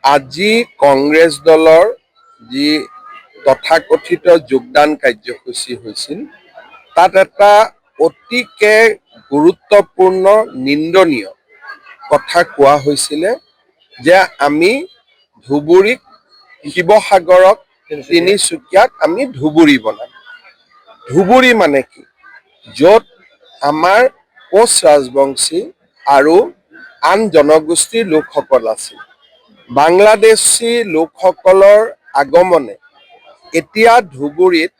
আজি কংগ্ৰেছ দলৰ যি তথাকথিত যোগদান কাৰ্যসূচী হৈছিল তাত এটা অতিকে গুৰুত্বপূৰ্ণ নিন্দনীয় কথা কোৱা হৈছিলে যে আমি ধুবুৰীক শিৱসাগৰক তিনিচুকীয়াক আমি ধুবুৰী বনাম। ধুবুৰী মানে কি? য'ত আমাৰ কোচ ৰাজবংশী আৰু আন জনগোষ্ঠীৰ লোকসকল আছিল। বাংলাদেশী লোকসকলৰ আগমনে এতিয়া ধুবুৰীত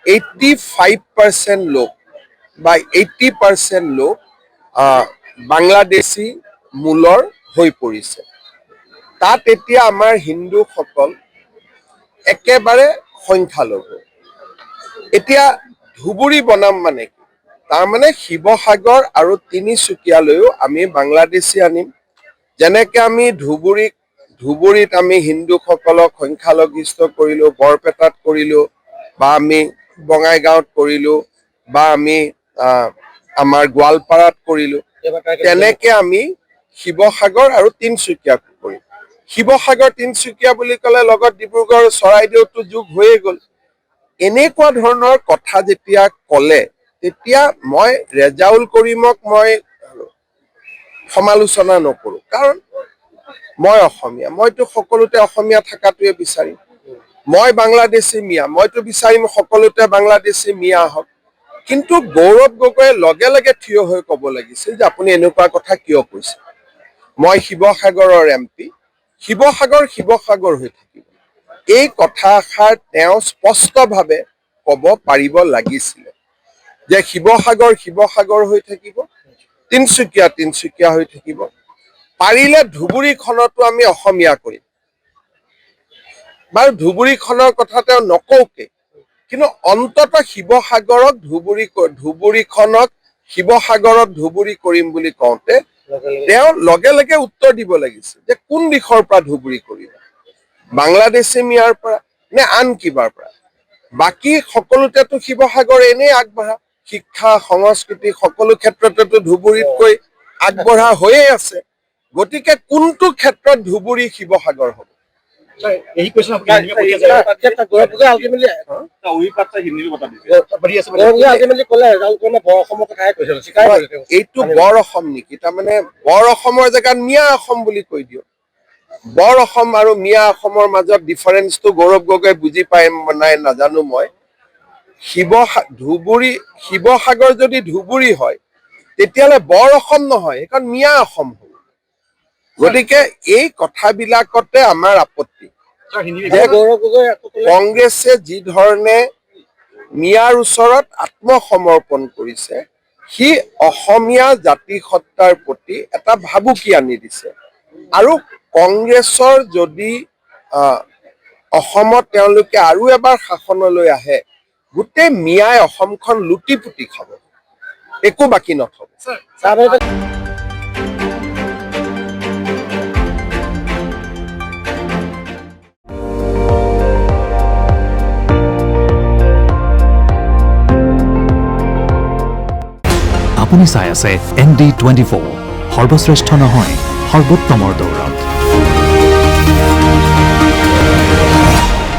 85% লোক বা 80% লোক বাংলাদেশী মূলৰ হৈ পৰিছে। তাত এতিয়া আমাৰ হিন্দুসকল একেবাৰে সংখ্যালঘু। এতিয়া ধুবুৰী বনাম মানে কি? তাৰমানে শিৱসাগৰ আৰু তিনিচুকীয়ালৈও আমি বাংলাদেশী আনিম। যেনেকৈ আমি ধুবুৰীত আমি হিন্দুসকলক সংখ্যালঘিষ্ঠ কৰিলোঁ, বৰপেটাত কৰিলোঁ, বা আমি বঙাইগাঁৱত কৰিলোঁ, বা আমি আমাৰ গোৱালপাৰাত কৰিলোঁ, তেনেকৈ আমি শিৱসাগৰ আৰু তিনিচুকীয়াক কৰিম। শিৱসাগৰ তিনিচুকীয়া বুলি ক'লে লগত ডিব্ৰুগড় চৰাইদেউতো যোগ হৈয়ে গ'ল। এনেকুৱা ধৰণৰ কথা যেতিয়া ক'লে তেতিয়া মই ৰেজাউল কৰিমক মই সমালোচনা নকৰোঁ, কাৰণ মই অসমীয়া, মইতো সকলোতে অসমীয়া থকাটোৱে বিচাৰিম। মই বাংলাদেশী মিয়া, মইতো বিচাৰিম সকলোতে বাংলাদেশী মিয়া হওক। কিন্তু গৌৰৱ গগৈয়ে লগে লগে থিয় হৈ ক'ব লাগিছিল যে আপুনি এনেকুৱা কথা কিয় কৈছে? মই শিৱসাগৰৰ MP, শিৱসাগৰ হৈ থাকিব। এই কথাষাৰ তেওঁ স্পষ্টভাৱে ক'ব পাৰিব লাগিছিলে যে শিৱসাগৰ হৈ থাকিব, তিনিচুকীয়া হৈ থাকিব। পাৰিলে ধুবুৰীখনতো আমি অসমীয়া কৰিম। বাৰু ধুবুৰীখনৰ কথা তেওঁ নকওঁকে, কিন্তু অন্ততঃ শিৱসাগৰক ধুবুৰীখনক শিৱসাগৰত ধুবুৰী কৰিম বুলি কওঁতে তেওঁ লগে লগে উত্তৰ দিব লাগিছিল যে কোন দিশৰ পৰা ধুবুৰী কৰিব, বাংলাদেশী মিয়াৰ পৰা নে আন কিবাৰ পৰা? বাকী সকলোতেতো শিৱসাগৰ এনেই আগবঢ়া, শিক্ষা সংস্কৃতি সকলো ক্ষেত্ৰতেতো ধুবুৰীতকৈ আগবঢ়া হৈয়ে আছে। গতিকে কোনটো ক্ষেত্ৰত ধুবুৰী শিৱসাগৰ হ'ব? এইটো বৰ অসম নেকি? তাৰমানে বৰ অসমৰ জেগাত মিয়া অসম বুলি কৈ দিয়ক। বৰ অসম আৰু মিয়া অসমৰ মাজত ডিফাৰেন্সটো গৌৰৱ গগৈয়ে বুজি পায় নাই নাজানো মই। শিৱসাগৰ যদি ধুবুৰী হয় তেতিয়াহ'লে বৰ অসম নহয়, সেইখন মিয়া অসম হ'ব। গতিকে এই কথাবিলাকতে আমাৰ আপত্তি যে কংগ্ৰেছে যি ধৰণে মিয়াৰ ওচৰত আত্মসমৰ্পণ কৰিছে, সি অসমীয়া জাতিসত্তাৰ প্ৰতি এটা ভাবুকি আনি দিছে। আৰু কংগ্ৰেছৰ যদি অসমত তেওঁলোকে আৰু এবাৰ শাসনলৈ আহে, গোটেই মিয়াই অসমখন লুটি পুতি খাব, একো বাকী নথব। আপুনি চাই আছে ND24, সৰ্বশ্ৰেষ্ঠ নহয় সৰ্বোত্তমৰ দৌৰ।